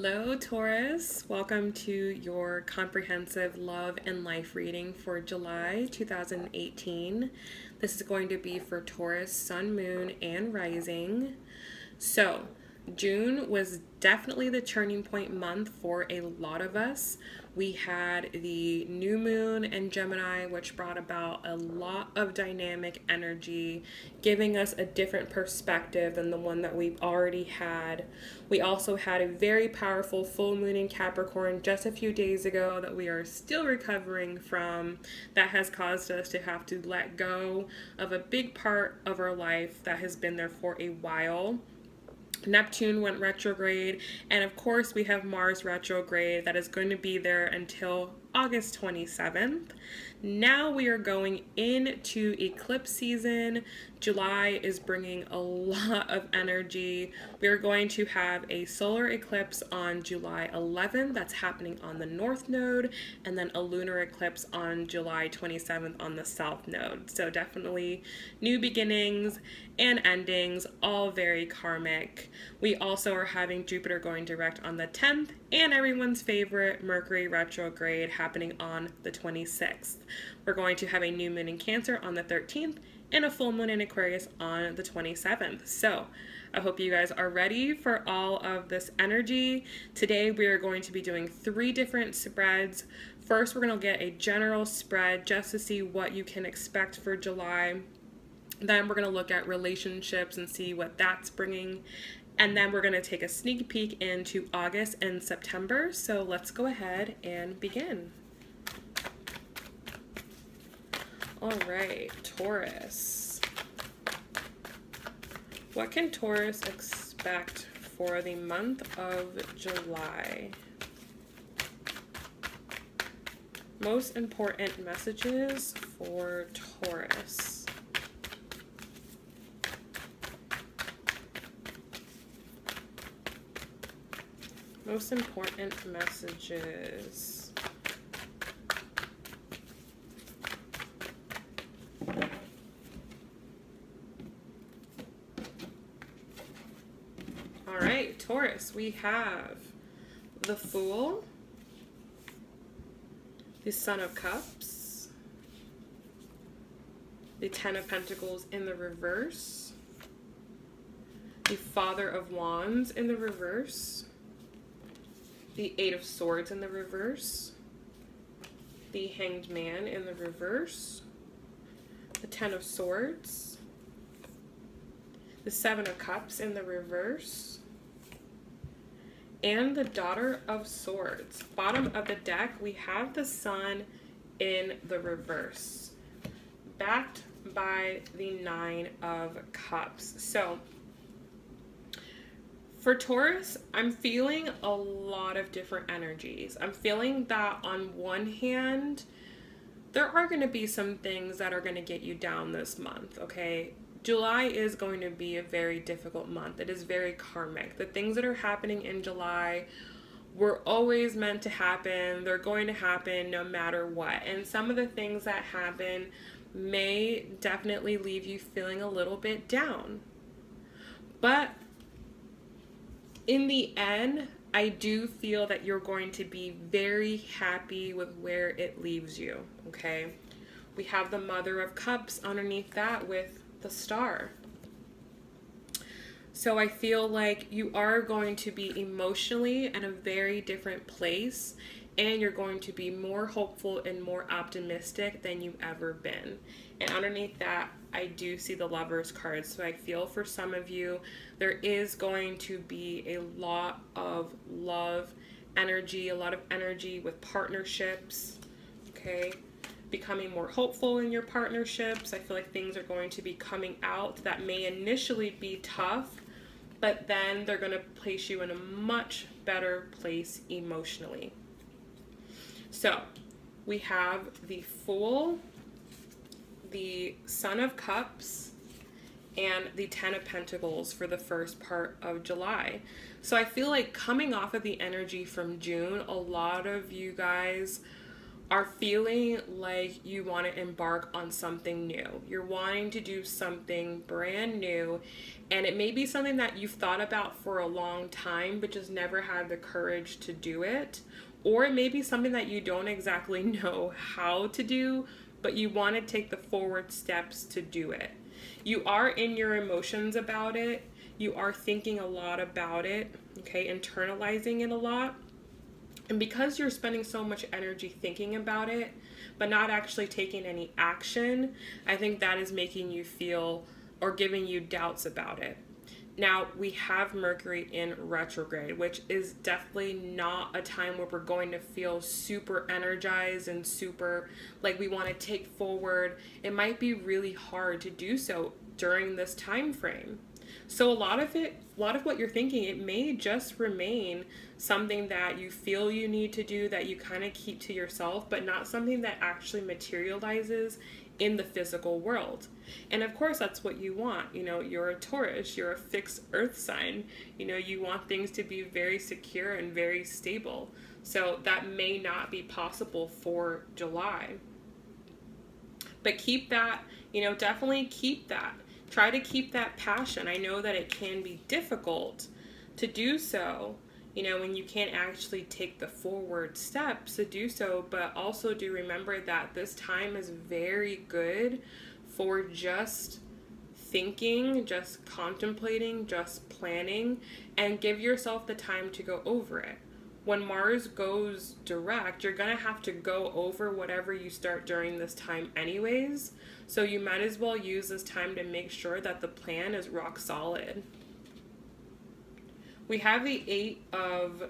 Hello, Taurus. Welcome to your comprehensive love and life reading for July 2018. This is going to be for Taurus, Sun, Moon, and Rising. So, June was definitely the turning point month for a lot of us. We had the new moon in Gemini, which brought about a lot of dynamic energy, giving us a different perspective than the one that we've already had. We also had a very powerful full moon in Capricorn just a few days ago that we are still recovering from, that has caused us to have to let go of a big part of our life that has been there for a while. Neptune went retrograde, and of course we have Mars retrograde that is going to be there until August 27th. Now we are going into eclipse season. July is bringing a lot of energy. We are going to have a solar eclipse on July 11th that's happening on the north node, and then a lunar eclipse on July 27th on the south node. So definitely new beginnings and endings, all very karmic. We also are having Jupiter going direct on the 10th, and everyone's favorite Mercury retrograde happening on the 26th. We're going to have a new moon in Cancer on the 13th and a full moon in Aquarius on the 27th. So I hope you guys are ready for all of this energy. Today we are going to be doing 3 different spreads. First, we're going to get a general spread just to see what you can expect for July. Then we're going to look at relationships and see what that's bringing. And then we're going to take a sneak peek into August and September. So let's go ahead and begin. All right, Taurus. What can Taurus expect for the month of July? Most important messages for Taurus. Most important messages. All right, Taurus, we have the Fool, the Son of Cups, the Ten of Pentacles in the reverse, the Father of Wands in the reverse, the Eight of Swords in the reverse, the Hanged Man in the reverse, the Ten of Swords, the Seven of Cups in the reverse, and the Daughter of Swords. Bottom of the deck, we have the Sun in the reverse, backed by the Nine of Cups. So for Taurus, I'm feeling a lot of different energies. I'm feeling that on one hand, there are going to be some things that are going to get you down this month, okay? July is going to be a very difficult month. It is very karmic. The things that are happening in July were always meant to happen. They're going to happen no matter what. And some of the things that happen may definitely leave you feeling a little bit down. But in the end, I do feel that you're going to be very happy with where it leaves you, okay? We have the Mother of Cups underneath that with the Star. So I feel like you are going to be emotionally in a very different place, and you're going to be more hopeful and more optimistic than you've ever been. And underneath that, I do see the Lovers card. So I feel for some of you, there is going to be a lot of love energy, a lot of energy with partnerships, okay? Becoming more hopeful in your partnerships. I feel like things are going to be coming out that may initially be tough, but then they're going to place you in a much better place emotionally. So we have the Fool, the Son of Cups, and the Ten of Pentacles for the first part of July. So I feel like coming off of the energy from June, a lot of you guys are feeling like you want to embark on something new. You're wanting to do something brand new, and it may be something that you've thought about for a long time but just never had the courage to do it. Or it may be something that you don't exactly know how to do, but you want to take the forward steps to do it. You are in your emotions about it. You are thinking a lot about it, okay, internalizing it a lot. And because you're spending so much energy thinking about it, but not actually taking any action, I think that is making you feel or giving you doubts about it. Now, we have Mercury in retrograde, which is definitely not a time where we're going to feel super energized and super like we want to take forward. It might be really hard to do so during this time frame. So a lot of what you're thinking, it may just remain something that you feel you need to do, that you kind of keep to yourself, but not something that actually materializes in the physical world. And of course, that's what you want. You know, you're a Taurus, you're a fixed earth sign. You know, you want things to be very secure and very stable. So that may not be possible for July. But keep that, you know, definitely keep that. Try to keep that passion. I know that it can be difficult to do so, you know, when you can't actually take the forward steps to do so, but also do remember that this time is very good for just thinking, just contemplating, just planning, and give yourself the time to go over it. When Mars goes direct, you're going to have to go over whatever you start during this time anyways. So you might as well use this time to make sure that the plan is rock solid. We have the Eight of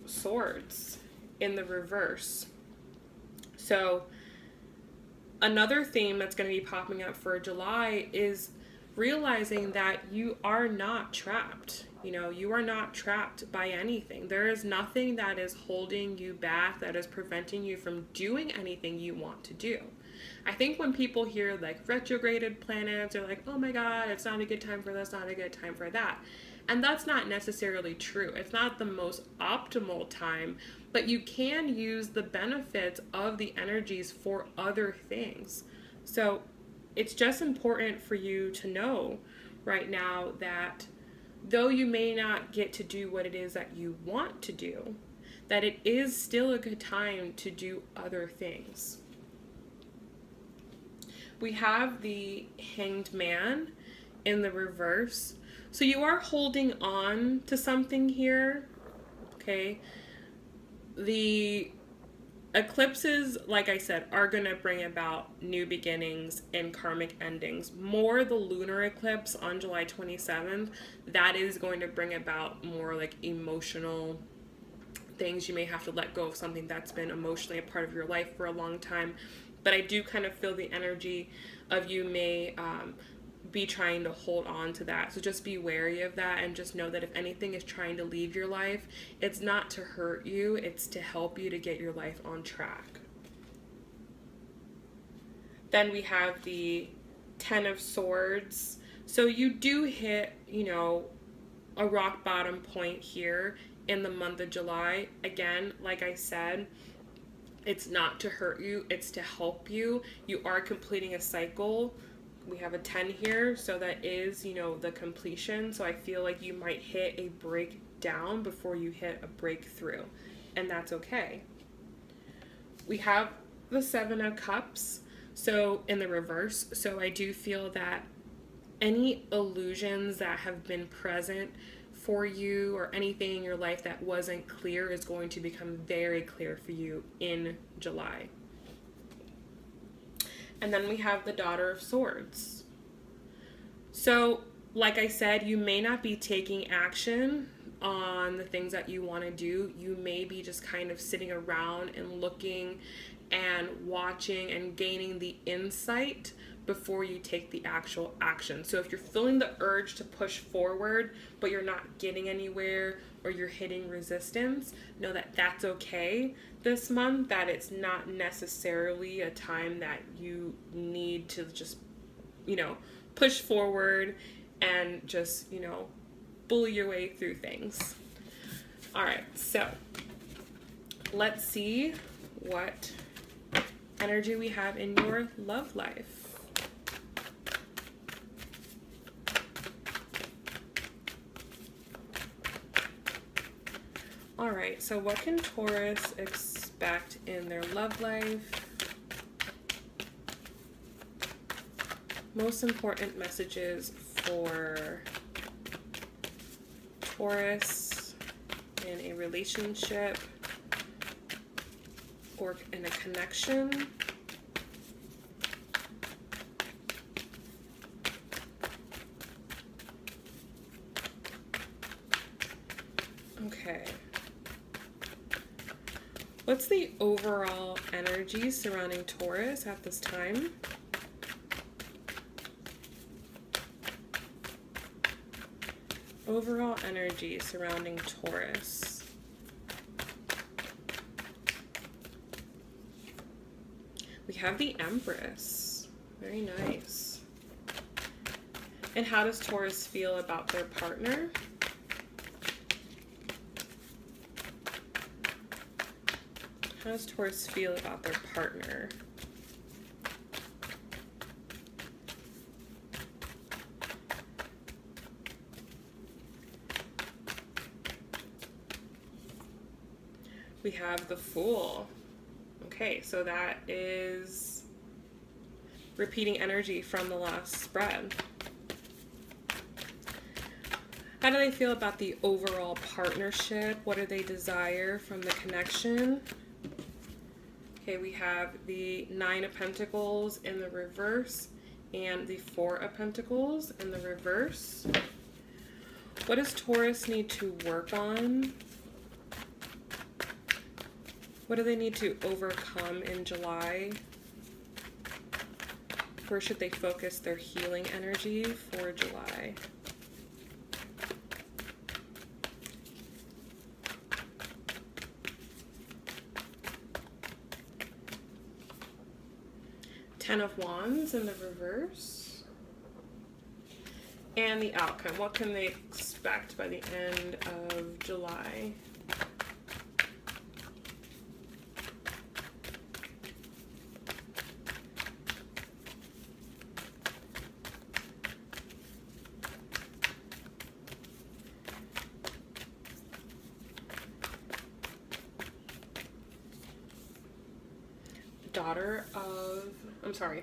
Swords in the reverse. So another theme that's going to be popping up for July is realizing that you are not trapped. You know, you are not trapped by anything. There is nothing that is holding you back, that is preventing you from doing anything you want to do. I think when people hear like retrograded planets, they're like, oh my God, it's not a good time for this, not a good time for that. And that's not necessarily true. It's not the most optimal time, but you can use the benefits of the energies for other things. So it's just important for you to know right now that though you may not get to do what it is that you want to do, that it is still a good time to do other things. We have the Hanged Man in the reverse. So you are holding on to something here, okay? The eclipses, like I said, are going to bring about new beginnings and karmic endings. More the lunar eclipse on July 27th, that is going to bring about more like emotional things. You may have to let go of something that's been emotionally a part of your life for a long time. But I do kind of feel the energy of you may be trying to hold on to that. So just be wary of that, and just know that if anything is trying to leave your life, it's not to hurt you, it's to help you to get your life on track. Then we have the Ten of Swords. So you do hit, you know, a rock bottom point here in the month of July. Again, like I said, it's not to hurt you, it's to help you. You are completing a cycle. We have a 10 here, so that is, you know, the completion. So I feel like you might hit a breakdown before you hit a breakthrough, and that's okay. We have the Seven of Cups, so in the reverse. So I do feel that any illusions that have been present for you or anything in your life that wasn't clear is going to become very clear for you in July. And then we have the Daughter of Swords. So, like I said, you may not be taking action on the things that you want to do. You may be just kind of sitting around and looking and watching and gaining the insight before you take the actual action. So if you're feeling the urge to push forward, but you're not getting anywhere, or you're hitting resistance, know that that's okay this month, that it's not necessarily a time that you need to just, you know, push forward and just, you know, bully your way through things. All right, so let's see what energy we have in your love life. All right, so what can Taurus expect in their love life? Most important messages for Taurus in a relationship or in a connection. Okay. What's the overall energy surrounding Taurus at this time? Overall energy surrounding Taurus. We have the Empress. Very nice. And how does Taurus feel about their partner? How does Taurus feel about their partner? We have the Fool. Okay, so that is repeating energy from the last spread. How do they feel about the overall partnership? What do they desire from the connection? Okay, we have the Nine of Pentacles in the reverse and the Four of Pentacles in the reverse. What does Taurus need to work on? What do they need to overcome in July? Where should they focus their healing energy for July? Ten of Wands in the reverse. And the outcome. What can they expect by the end of July?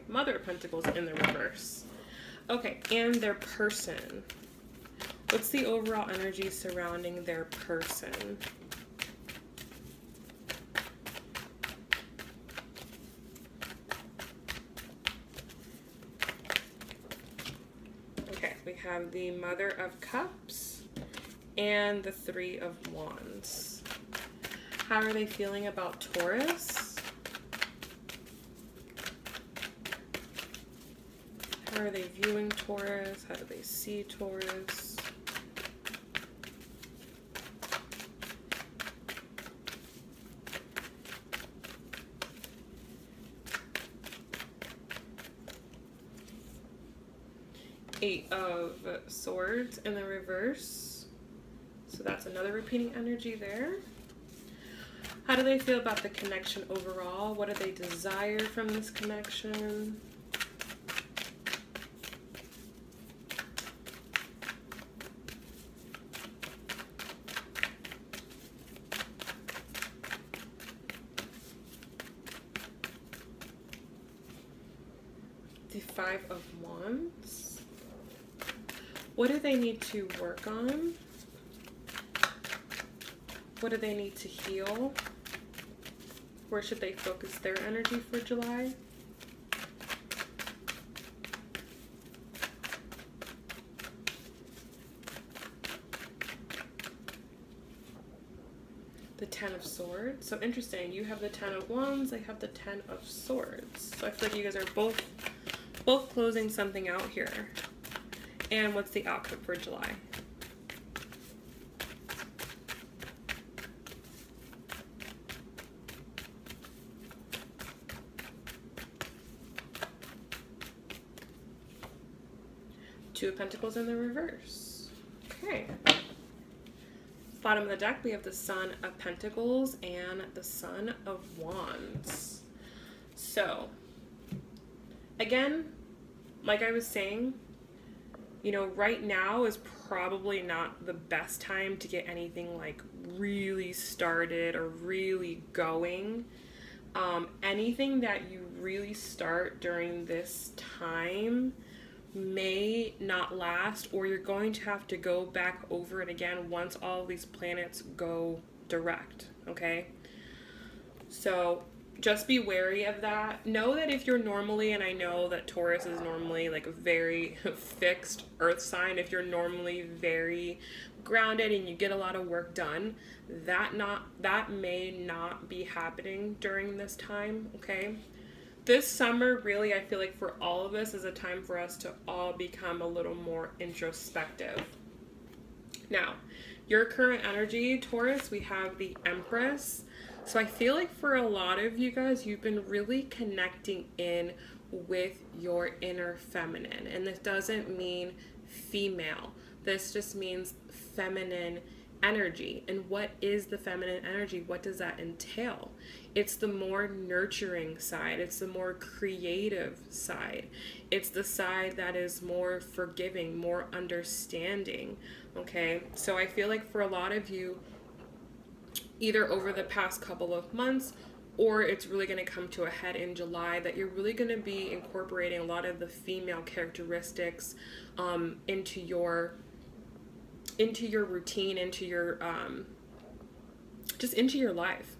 Mother of Pentacles in the reverse. Okay, and their person. What's the overall energy surrounding their person? Okay, we have the Mother of Cups and the Three of Wands. How are they feeling about Taurus? How are they viewing Taurus? How do they see Taurus? Eight of Swords in the reverse. So that's another repeating energy there. How do they feel about the connection overall? What do they desire from this connection? The Five of Wands. What do they need to work on? What do they need to heal? Where should they focus their energy for July? The Ten of Swords. So interesting. You have the Ten of Wands. I have the Ten of Swords. So I feel like you guys are both closing something out here. And what's the outcome for July? Two of Pentacles in the reverse. Okay. Bottom of the deck, we have the Sun of Pentacles and the Sun of Wands. So, again, like I was saying, you know, right now is probably not the best time to get anything like really started or really going. Anything that you really start during this time may not last, or you're going to have to go back over it again once all these planets go direct, okay? So just be wary of that. Know that if you're normally, and I know that Taurus is normally like a very fixed earth sign, if you're normally very grounded and you get a lot of work done, that may not be happening during this time, okay? This summer, really, I feel like for all of us is a time for us to all become a little more introspective. Now, your current energy, Taurus, we have the Empress. So I feel like for a lot of you guys, you've been really connecting in with your inner feminine. And this doesn't mean female. This just means feminine energy. And what is the feminine energy? What does that entail? It's the more nurturing side. It's the more creative side. It's the side that is more forgiving, more understanding. Okay, so I feel like for a lot of you, either over the past couple of months, or it's really going to come to a head in July, that you're really going to be incorporating a lot of the female characteristics into your routine, into your just into your life.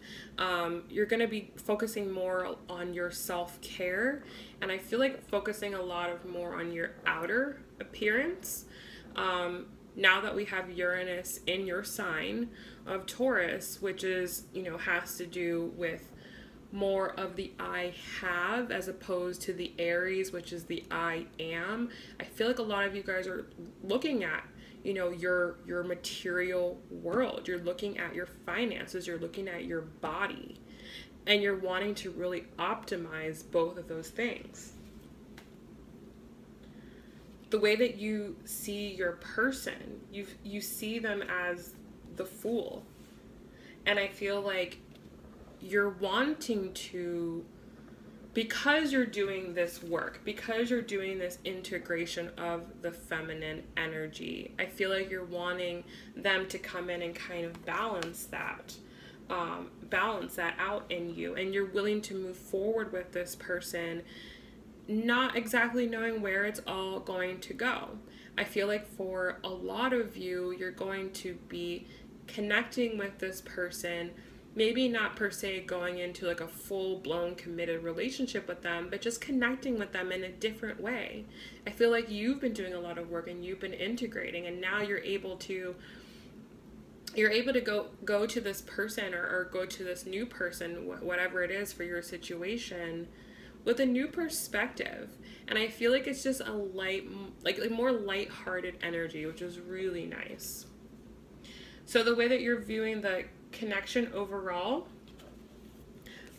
You're going to be focusing more on your self-care, and I feel like focusing a lot of more on your outer appearance. Now that we have Uranus in your sign of Taurus, which is, you know, has to do with more of the I have as opposed to the Aries, which is the I am. I feel like a lot of you guys are looking at, you know, your material world. You're looking at your finances, you're looking at your body, and you're wanting to really optimize both of those things. The way that you see your person, you see them as the Fool. And I feel like you're wanting to, because you're doing this work, because you're doing this integration of the feminine energy, I feel like you're wanting them to come in and kind of balance that out in you. And you're willing to move forward with this person, not exactly knowing where it's all going to go. I feel like for a lot of you, you're going to be connecting with this person, maybe not per se going into like a full-blown committed relationship with them, but just connecting with them in a different way. I feel like you've been doing a lot of work and you've been integrating, and now you're able to go to this person or go to this new person, whatever it is for your situation, with a new perspective. And I feel like it's just a more light-hearted energy, which is really nice. So the way that you're viewing the connection overall,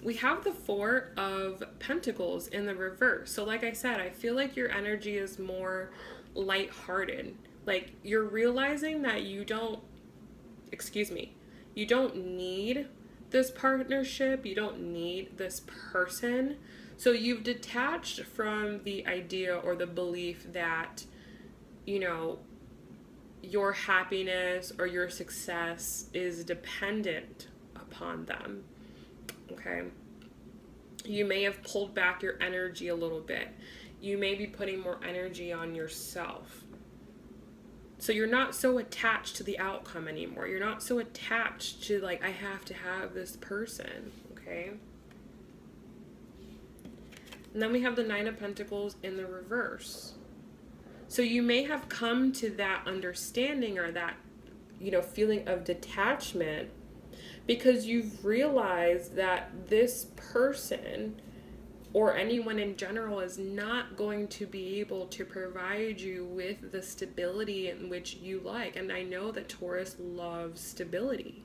we have the Four of Pentacles in the reverse. So like I said, I feel like your energy is more light-hearted. Like you're realizing that you don't need this partnership, you don't need this person. So you've detached from the idea or the belief that, you know, your happiness or your success is dependent upon them, okay? You may have pulled back your energy a little bit. You may be putting more energy on yourself. So you're not so attached to the outcome anymore. You're not so attached to like, I have to have this person, okay? And then we have the Nine of Pentacles in the reverse. So you may have come to that understanding or that, you know, feeling of detachment because you've realized that this person or anyone in general is not going to be able to provide you with the stability in which you like. And I know that Taurus loves stability.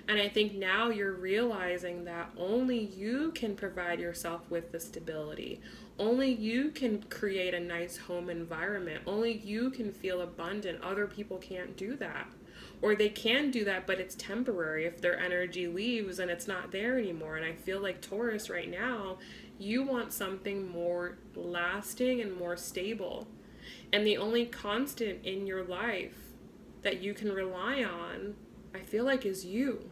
And I think now you're realizing that only you can provide yourself with the stability. Only you can create a nice home environment. Only you can feel abundant. Other people can't do that. Or they can do that, but it's temporary if their energy leaves and it's not there anymore. And I feel like Taurus right now, You want something more lasting and more stable. And the only constant in your life that you can rely on, I feel like, is you.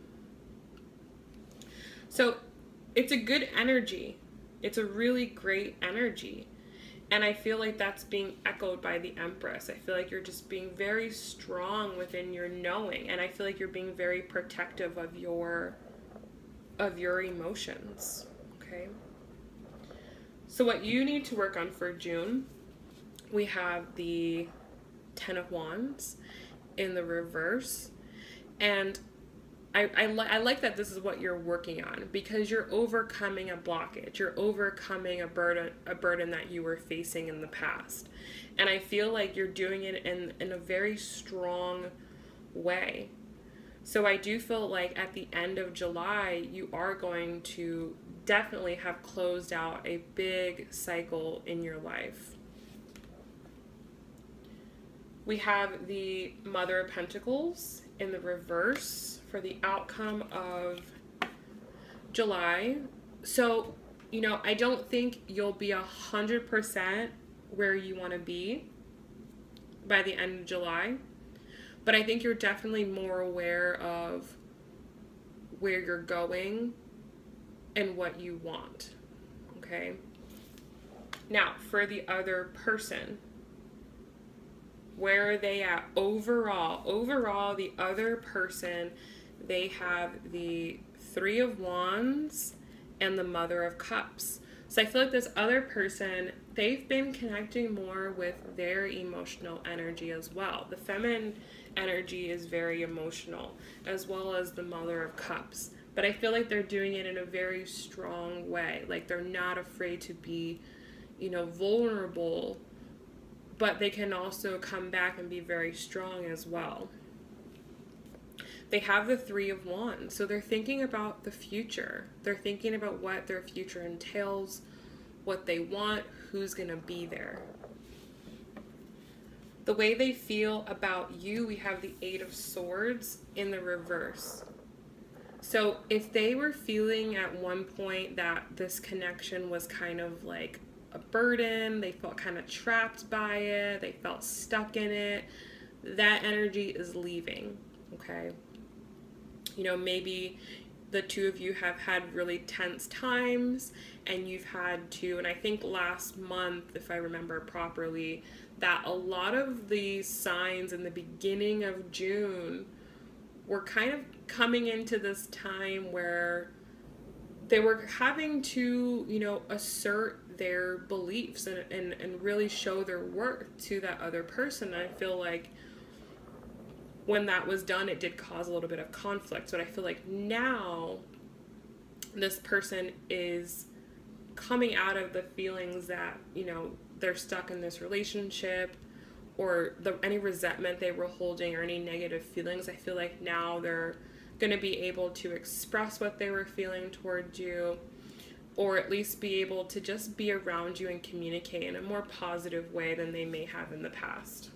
So it's a good energy. It's a really great energy. And I feel like that's being echoed by the Empress. I feel like you're just being very strong within your knowing. And I feel like you're being very protective of your emotions. Okay? So what you need to work on for June, we have the Ten of Wands in the reverse. And I like that this is what you're working on, because you're overcoming a blockage. You're overcoming a burden that you were facing in the past. And I feel like you're doing it in a very strong way. So I do feel like at the end of July, you are going to definitely have closed out a big cycle in your life. We have the Mother of Pentacles in the reverse for the outcome of July. So, you know, I don't think you'll be 100% where you want to be by the end of July, but I think you're definitely more aware of where you're going and what you want. Okay? Now, for the other person, where are they at overall? Overall, the other person, they have the Three of Wands and the Mother of Cups. So I feel like this other person, they've been connecting more with their emotional energy as well. The feminine energy is very emotional, as well as the Mother of Cups. But I feel like they're doing it in a very strong way. Like, they're not afraid to be, you know, vulnerable, but they can also come back and be very strong as well. They have the Three of Wands, so they're thinking about the future. They're thinking about what their future entails, what they want, who's going to be there. The way they feel about you, we have the Eight of Swords in the reverse. So if they were feeling at one point that this connection was kind of like a burden, they felt kind of trapped by it, they felt stuck in it, that energy is leaving, okay? You know, maybe the two of you have had really tense times and you've had to, and I think last month, if I remember properly, that a lot of the signs in the beginning of June were kind of coming into this time where they were having to, you know, assert their beliefs and really show their worth to that other person. I feel like when that was done, it did cause a little bit of conflict. But I feel like now this person is coming out of the feelings that, you know, they're stuck in this relationship, or any resentment they were holding or any negative feelings. I feel like now they're going to be able to express what they were feeling towards you, or at least be able to just be around you and communicate in a more positive way than they may have in the past.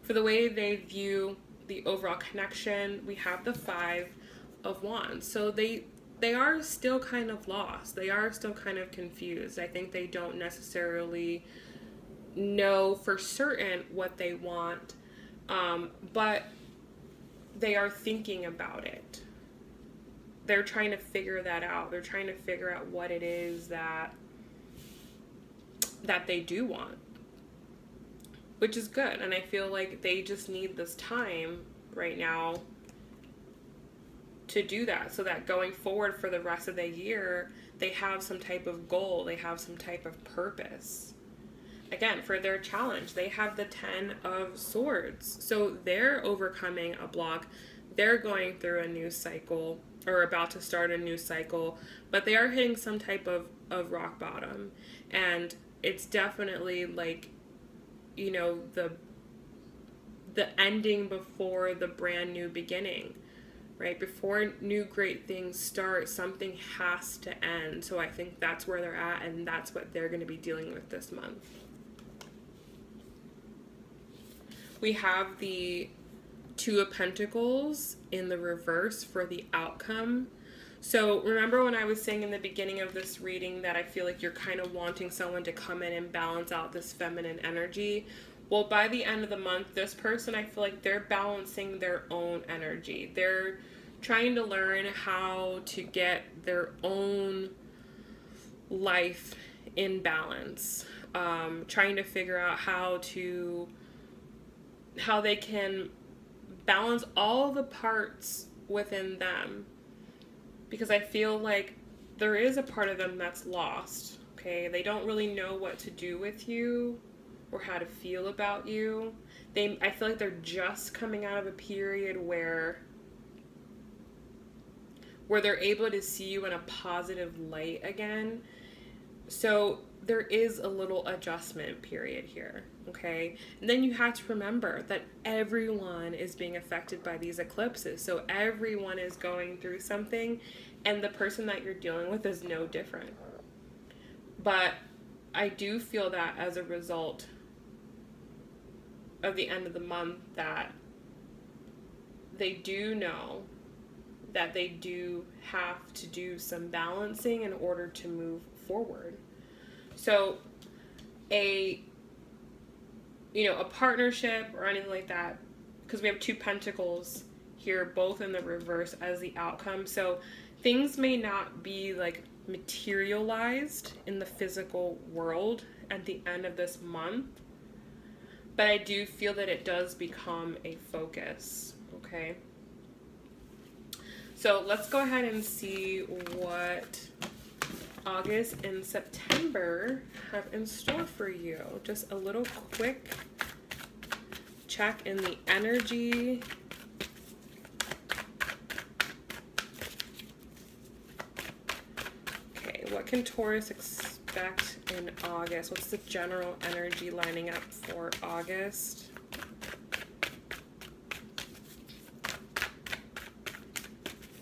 For the way they view the overall connection, we have the Five of Wands. So they are still kind of lost. They are still kind of confused. I think they don't necessarily know for certain what they want, but they are thinking about it. They're trying to figure that out. They're trying to figure out what it is that they do want, which is good. And I feel like they just need this time right now to do that, so that going forward for the rest of the year, they have some type of goal, they have some type of purpose. Again, for their challenge, they have the Ten of Swords. So they're overcoming a block. They're going through a new cycle, or about to start a new cycle, but they are hitting some type of rock bottom. And it's definitely like, you know, the ending before the brand new beginning, right? Before new great things start, something has to end. So I think that's where they're at, and that's what they're going to be dealing with this month. We have the Two of Pentacles in the reverse for the outcome. So remember when I was saying in the beginning of this reading that I feel like you're kind of wanting someone to come in and balance out this feminine energy? Well, by the end of the month, this person, I feel like they're balancing their own energy. They're trying to learn how to get their own life in balance. Trying to figure out how they can balance all the parts within them. Because I feel like there is a part of them that's lost, okay? They don't really know what to do with you or how to feel about you. I feel like they're just coming out of a period where they're able to see you in a positive light again. So there is a little adjustment period here, okay? And then you have to remember that everyone is being affected by these eclipses. So everyone is going through something, and the person that you're dealing with is no different. But I do feel that as a result of the end of the month that they do know that they do have to do some balancing in order to move forward. So a partnership or anything like that, because we have 2 pentacles here, both in the reverse as the outcome. So things may not be like materialized in the physical world at the end of this month, but I do feel that it does become a focus, okay? So let's go ahead and see what August and September have in store for you. Just a little quick check in the energy. Okay, what can Taurus expect in August? What's the general energy lining up for August?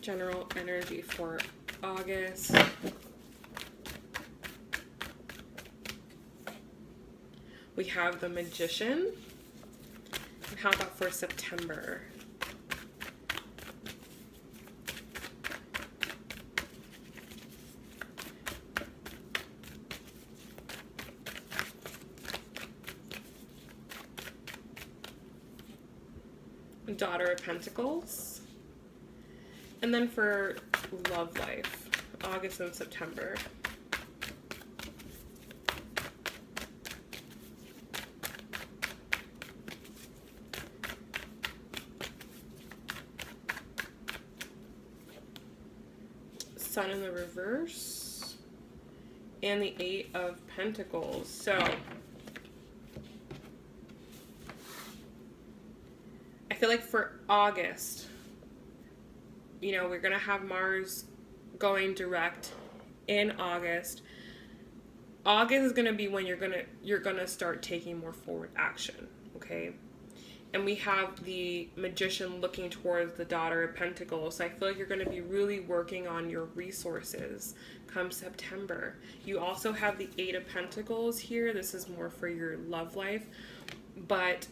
General energy for August. We have the Magician. And how about for September? Daughter of Pentacles. And then for love life, August and September. Sun in the reverse. And the 8 of Pentacles. So I feel like for August, you know, we're going to have Mars going direct in August. August is going to be when you're going to start taking more forward action, okay? And we have the Magician looking towards the Daughter of Pentacles. So I feel like you're going to be really working on your resources come September. You also have the 8 of Pentacles here. This is more for your love life. But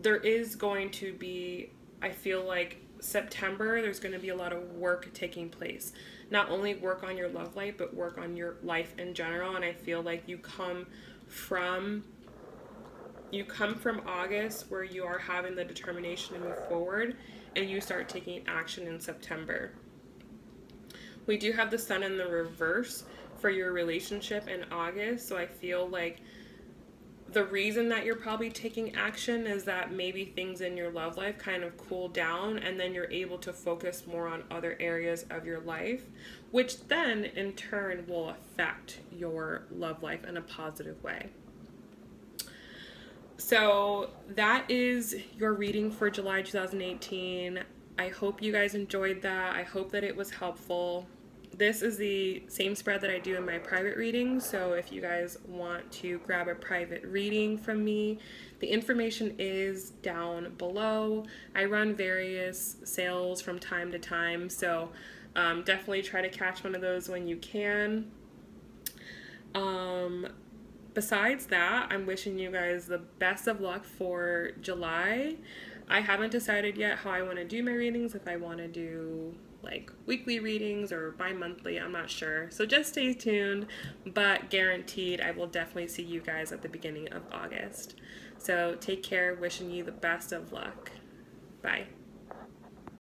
there is going to be, I feel like, September, there's going to be a lot of work taking place. Not only work on your love life, but work on your life in general. And I feel like you come from August, where you are having the determination to move forward, and you start taking action in September. We do have the Sun in the reverse for your relationship in August. So I feel like the reason that you're probably taking action is that maybe things in your love life kind of cool down, and then you're able to focus more on other areas of your life, which then in turn will affect your love life in a positive way. So that is your reading for July 2018. I hope you guys enjoyed that. I hope that it was helpful. This is the same spread that I do in my private readings, so if you guys want to grab a private reading from me, the information is down below. I run various sales from time to time, so definitely try to catch one of those when you can. Besides that, I'm wishing you guys the best of luck for July. I haven't decided yet how I want to do my readings, if I want to do like weekly readings or bi-monthly. I'm not sure. So just stay tuned, but guaranteed I will definitely see you guys at the beginning of August. So take care, wishing you the best of luck. Bye.